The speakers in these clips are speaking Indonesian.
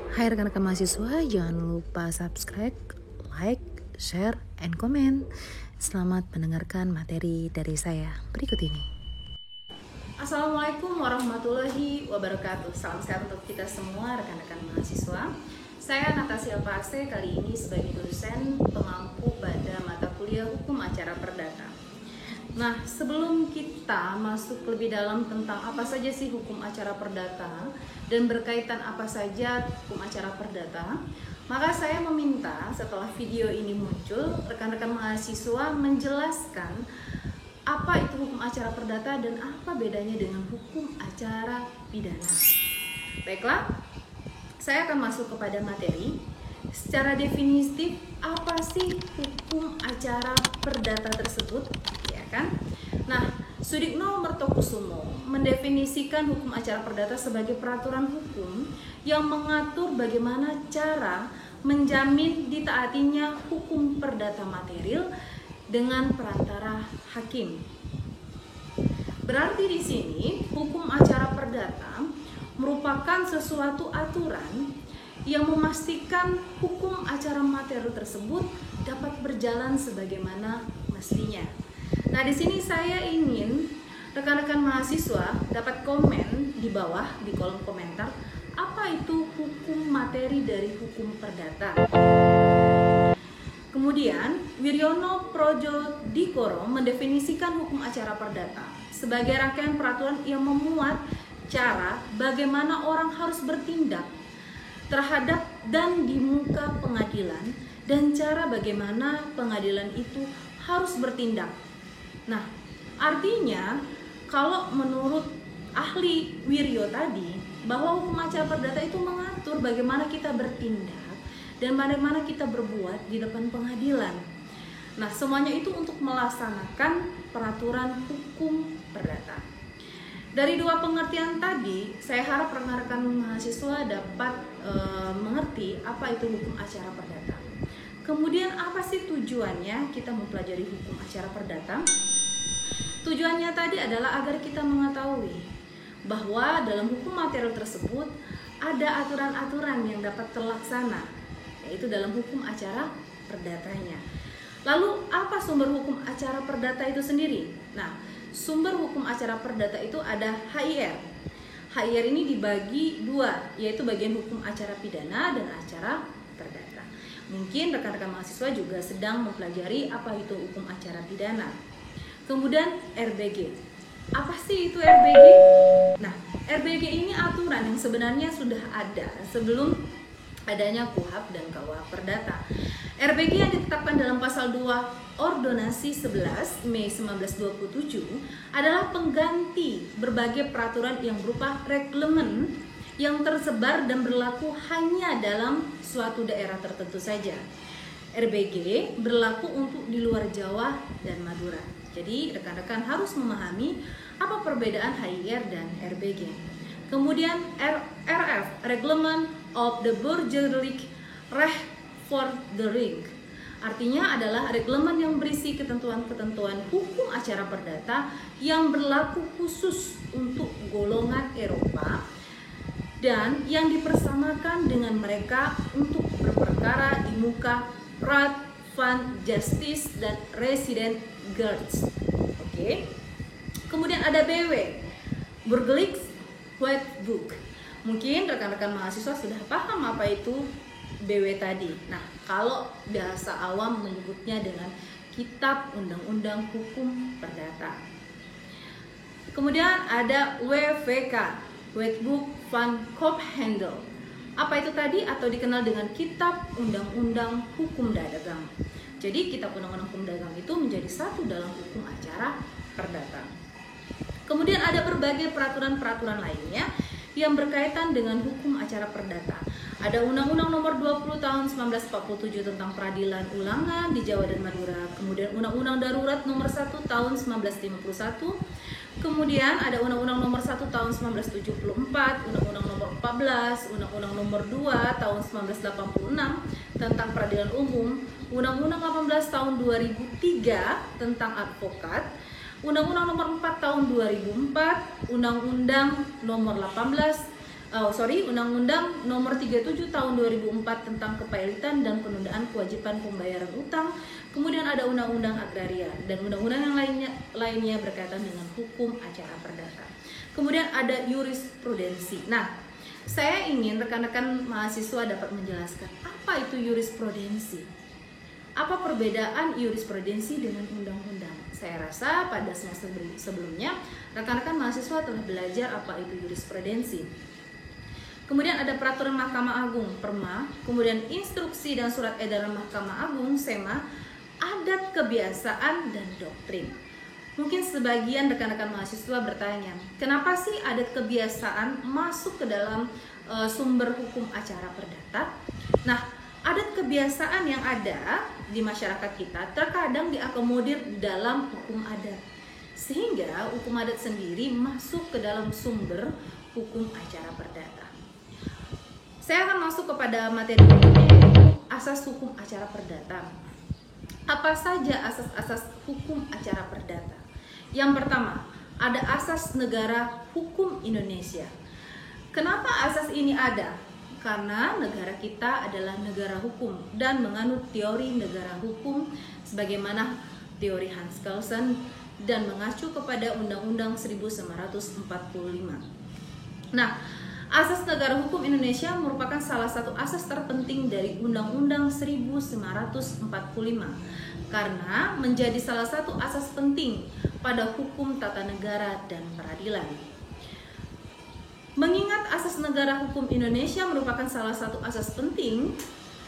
Hai rekan-rekan mahasiswa, jangan lupa subscribe, like, share, and comment. Selamat mendengarkan materi dari saya berikut ini. Assalamualaikum warahmatullahi wabarakatuh. Salam sehat untuk kita semua rekan-rekan mahasiswa. Saya Natasha Pase, kali ini sebagai dosen pemampu pada mata kuliah Hukum Acara Perdata. Nah, sebelum kita masuk lebih dalam tentang apa saja sih hukum acara perdata dan berkaitan apa saja hukum acara perdata, maka saya meminta setelah video ini muncul, rekan-rekan mahasiswa menjelaskan apa itu hukum acara perdata dan apa bedanya dengan hukum acara pidana. Baiklah, saya akan masuk kepada materi. Secara definitif, apa sih hukum acara perdata tersebut? Ya kan? Nah, Sudikno Mertokusumo mendefinisikan hukum acara perdata sebagai peraturan hukum yang mengatur bagaimana cara menjamin ditaatinya hukum perdata material dengan perantara hakim. Berarti di sini hukum acara perdata merupakan sesuatu aturan yang memastikan hukum acara material tersebut dapat berjalan sebagaimana mestinya. Nah, di sini saya ingin rekan-rekan mahasiswa dapat komen di bawah di kolom komentar apa itu hukum materi dari hukum perdata. Kemudian, Wiryono Projodikoro mendefinisikan hukum acara perdata sebagai rangkaian peraturan yang memuat cara bagaimana orang harus bertindak terhadap dan di muka pengadilan dan cara bagaimana pengadilan itu harus bertindak. Nah, artinya kalau menurut ahli Wiryo tadi bahwa hukum acara perdata itu mengatur bagaimana kita bertindak dan bagaimana kita berbuat di depan pengadilan. Nah, semuanya itu untuk melaksanakan peraturan hukum perdata. Dari dua pengertian tadi, saya harap rekan-rekan mahasiswa dapat mengerti apa itu hukum acara perdata. Kemudian apa sih tujuannya kita mempelajari hukum acara perdata? Tujuannya tadi adalah agar kita mengetahui bahwa dalam hukum material tersebut ada aturan-aturan yang dapat terlaksana, yaitu dalam hukum acara perdatanya. Lalu apa sumber hukum acara perdata itu sendiri? Nah, sumber hukum acara perdata itu ada HIR. HIR ini dibagi dua, yaitu bagian hukum acara pidana dan acara perdata. Mungkin rekan-rekan mahasiswa juga sedang mempelajari apa itu hukum acara pidana. Kemudian RBG. Apa sih itu RBG? Nah, RBG ini aturan yang sebenarnya sudah ada sebelum adanya KUHP dan KUA Perdata. RBG yang ditetapkan dalam pasal 2 Ordonansi 11 Mei 1927 adalah pengganti berbagai peraturan yang berupa reglemen yang tersebar dan berlaku hanya dalam suatu daerah tertentu saja. RBG berlaku untuk di luar Jawa dan Madura. Jadi rekan-rekan harus memahami apa perbedaan HIR dan RBG. Kemudian RF, Reglement of the Burgerlijk Recht for the Ring. Artinya adalah reglemen yang berisi ketentuan-ketentuan hukum acara perdata yang berlaku khusus untuk golongan Eropa dan yang dipersamakan dengan mereka untuk berperkara di muka Raad van Justice dan Resident Guards. Oke. Kemudian ada BW, Burgerlijk Wetboek. Mungkin rekan-rekan mahasiswa sudah paham apa itu BW tadi. Nah, kalau bahasa awam menyebutnya dengan Kitab Undang-Undang Hukum Perdata. Kemudian ada WVK, Wetboek van Koophandel. Apa itu tadi? Atau dikenal dengan Kitab Undang-Undang Hukum Dagang. Jadi Kitab Undang-Undang Hukum Dagang itu menjadi satu dalam hukum acara perdata. Kemudian ada berbagai peraturan-peraturan lainnya yang berkaitan dengan hukum acara perdata. Ada Undang-Undang Nomor 20 Tahun 1947 tentang peradilan ulangan di Jawa dan Madura. Kemudian Undang-Undang Darurat Nomor 1 Tahun 1951. Kemudian ada Undang-Undang Nomor 1 Tahun 1974, Undang-Undang Nomor 14, Undang-Undang Nomor 2 Tahun 1986 tentang peradilan umum, Undang-Undang 18 Tahun 2003 tentang advokat, Undang-Undang Nomor 4 Tahun 2004, Undang-Undang Nomor 18 Undang-Undang Nomor 37 Tahun 2004 tentang kepailitan dan penundaan kewajiban pembayaran utang. Kemudian ada Undang-Undang Agraria dan undang-undang yang lainnya berkaitan dengan hukum acara perdata. Kemudian ada jurisprudensi. Nah, saya ingin rekan-rekan mahasiswa dapat menjelaskan apa itu jurisprudensi. Apa perbedaan jurisprudensi dengan undang-undang? Saya rasa pada semester sebelumnya rekan-rekan mahasiswa telah belajar apa itu jurisprudensi. Kemudian ada peraturan Mahkamah Agung (Perma), kemudian instruksi dan surat edaran Mahkamah Agung (SEMA), adat kebiasaan dan doktrin. Mungkin sebagian rekan-rekan mahasiswa bertanya, kenapa sih adat kebiasaan masuk ke dalam sumber hukum acara perdata? Nah, adat kebiasaan yang ada di masyarakat kita terkadang diakomodir dalam hukum adat, sehingga hukum adat sendiri masuk ke dalam sumber hukum acara perdata. Saya akan masuk kepada materi berikutnya, asas hukum acara perdata. Apa saja asas-asas hukum acara perdata? Yang pertama, ada asas negara hukum Indonesia. Kenapa asas ini ada? Karena negara kita adalah negara hukum dan menganut teori negara hukum sebagaimana teori Hans Kelsen dan mengacu kepada Undang-Undang 1945. Nah, asas negara hukum Indonesia merupakan salah satu asas terpenting dari Undang-Undang 1945 karena menjadi salah satu asas penting pada hukum tata negara dan peradilan. Mengingat asas negara hukum Indonesia merupakan salah satu asas penting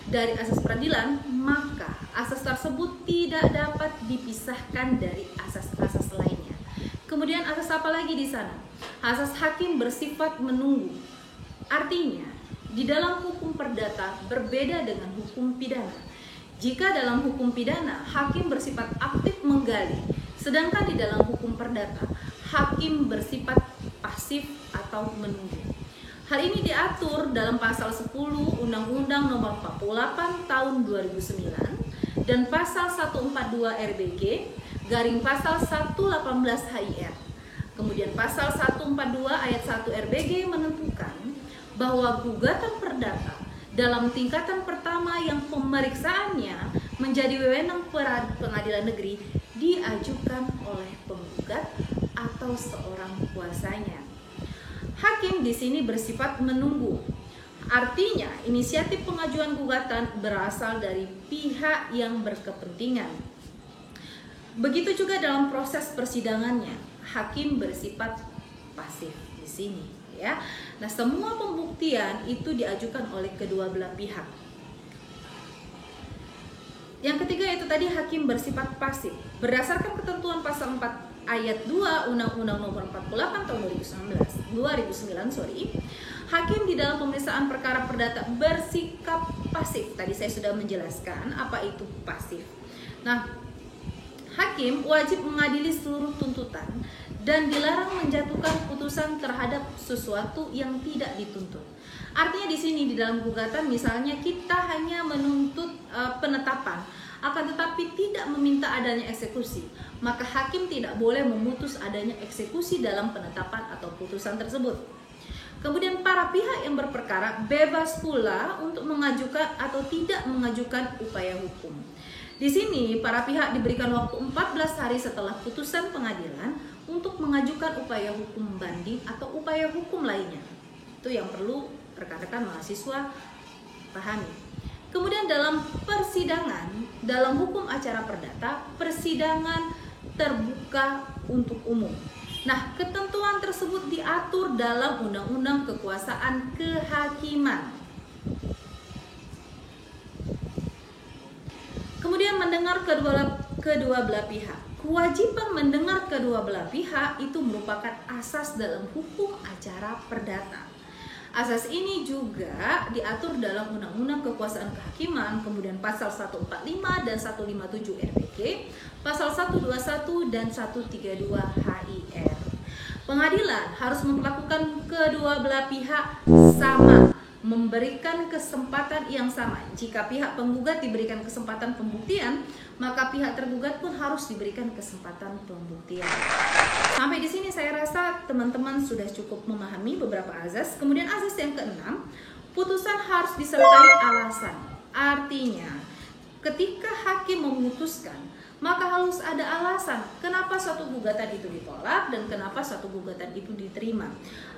dari asas peradilan, maka asas tersebut tidak dapat dipisahkan dari asas-asas lainnya. Kemudian asas apa lagi di sana? Asas hakim bersifat menunggu. Artinya, di dalam hukum perdata berbeda dengan hukum pidana. Jika dalam hukum pidana, hakim bersifat aktif menggali, sedangkan di dalam hukum perdata, hakim bersifat pasif atau menunggu. Hal ini diatur dalam pasal 10 Undang-Undang Nomor 48 Tahun 2009 dan pasal 142 RBG garing pasal 118 HIR. Kemudian pasal 142 ayat 1 RBG menentukan bahwa gugatan perdata dalam tingkatan pertama yang pemeriksaannya menjadi wewenang pengadilan negeri diajukan oleh penggugat atau seorang kuasanya. Hakim di sini bersifat menunggu. Artinya, inisiatif pengajuan gugatan berasal dari pihak yang berkepentingan. Begitu juga dalam proses persidangannya, hakim bersifat pasif di sini, ya. Nah, semua pembuktian itu diajukan oleh kedua belah pihak. Yang ketiga itu tadi hakim bersifat pasif. Berdasarkan ketentuan pasal 4 ayat 2 Undang-Undang Nomor 48 tahun 2009, hakim di dalam pemeriksaan perkara perdata bersikap pasif. Tadi saya sudah menjelaskan apa itu pasif. Nah, hakim wajib mengadili seluruh tuntutan dan dilarang menjatuhkan putusan terhadap sesuatu yang tidak dituntut. Artinya di sini di dalam gugatan misalnya kita hanya menuntut penetapan, akan tetapi tidak meminta adanya eksekusi, maka hakim tidak boleh memutus adanya eksekusi dalam penetapan atau putusan tersebut. Kemudian para pihak yang berperkara bebas pula untuk mengajukan atau tidak mengajukan upaya hukum. Di sini para pihak diberikan waktu 14 hari setelah putusan pengadilan untuk mengajukan upaya hukum banding atau upaya hukum lainnya. Itu yang perlu rekan-rekan mahasiswa pahami. Kemudian dalam persidangan, dalam hukum acara perdata, persidangan terbuka untuk umum. Nah, ketentuan tersebut diatur dalam Undang-Undang Kekuasaan Kehakiman. Kemudian mendengar kedua belah pihak. Kewajiban mendengar kedua belah pihak itu merupakan asas dalam hukum acara perdata. Asas ini juga diatur dalam Undang-Undang Kekuasaan Kehakiman, kemudian pasal 145 dan 157 RPK, pasal 121 dan 132 HIR. Pengadilan harus memperlakukan kedua belah pihak sama memberikan kesempatan yang sama. Jika pihak penggugat diberikan kesempatan pembuktian, maka pihak tergugat pun harus diberikan kesempatan pembuktian. Sampai di sini saya rasa teman-teman sudah cukup memahami beberapa azas. Kemudian azas yang keenam, putusan harus disertai alasan. Artinya, ketika hakim memutuskan, maka harus ada alasan kenapa suatu gugatan itu ditolak dan kenapa suatu gugatan itu diterima.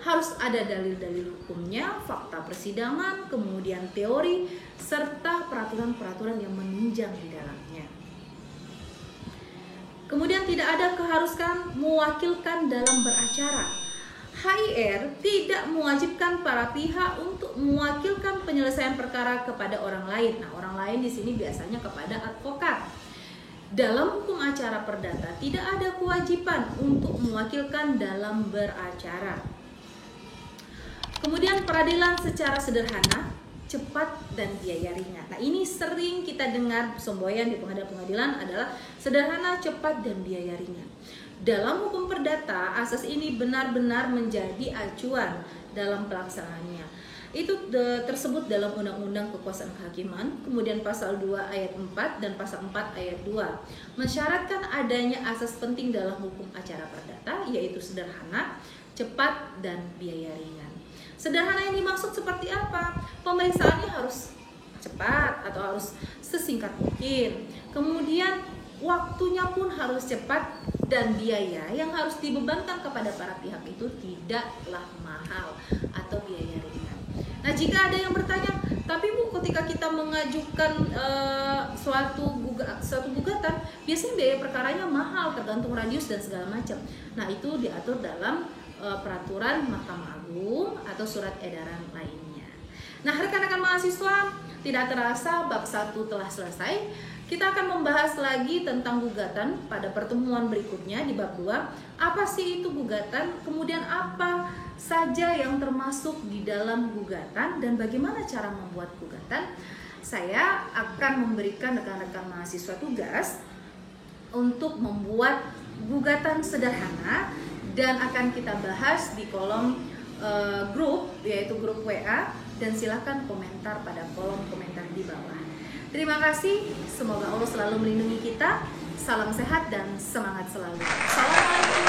Harus ada dalil-dalil hukumnya, fakta persidangan, kemudian teori, serta peraturan-peraturan yang menunjang di dalamnya. Kemudian tidak ada keharusan mewakilkan dalam beracara. HIR tidak mewajibkan para pihak untuk mewakilkan penyelesaian perkara kepada orang lain. Nah, orang lain di sini biasanya kepada advokat. Dalam hukum acara perdata tidak ada kewajiban untuk mewakilkan dalam beracara. Kemudian peradilan secara sederhana, cepat, dan biaya ringan. Nah, ini sering kita dengar semboyan di pengadilan adalah sederhana, cepat, dan biaya ringan. Dalam hukum perdata, asas ini benar-benar menjadi acuan dalam pelaksanaannya. Itu tersebut dalam Undang-Undang Kekuasaan Kehakiman, kemudian pasal 2 ayat 4 dan pasal 4 ayat 2 mensyaratkan adanya asas penting dalam hukum acara perdata, yaitu sederhana, cepat, dan biaya ringan. Sederhana yang dimaksud seperti apa? Pemeriksaannya harus cepat atau harus sesingkat mungkin. Kemudian waktunya pun harus cepat, dan biaya yang harus dibebankan kepada para pihak itu tidaklah mahal atau biaya ringan. Nah, jika ada yang bertanya, tapi Bu, ketika kita mengajukan suatu gugatan, biasanya biaya perkaranya mahal, tergantung radius dan segala macam. Nah, itu diatur dalam peraturan Mahkamah Agung atau surat edaran lainnya. Nah, rekan-rekan mahasiswa, tidak terasa bab 1 telah selesai. Kita akan membahas lagi tentang gugatan pada pertemuan berikutnya di bab 2. Apa sih itu gugatan? Kemudian apa saja yang termasuk di dalam gugatan dan bagaimana cara membuat gugatan? Saya akan memberikan rekan-rekan mahasiswa tugas untuk membuat gugatan sederhana dan akan kita bahas di kolom grup, yaitu grup WA, dan silakan komentar pada kolom komentar di bawah. Terima kasih, semoga Allah selalu melindungi kita. Salam sehat dan semangat selalu. Assalamualaikum.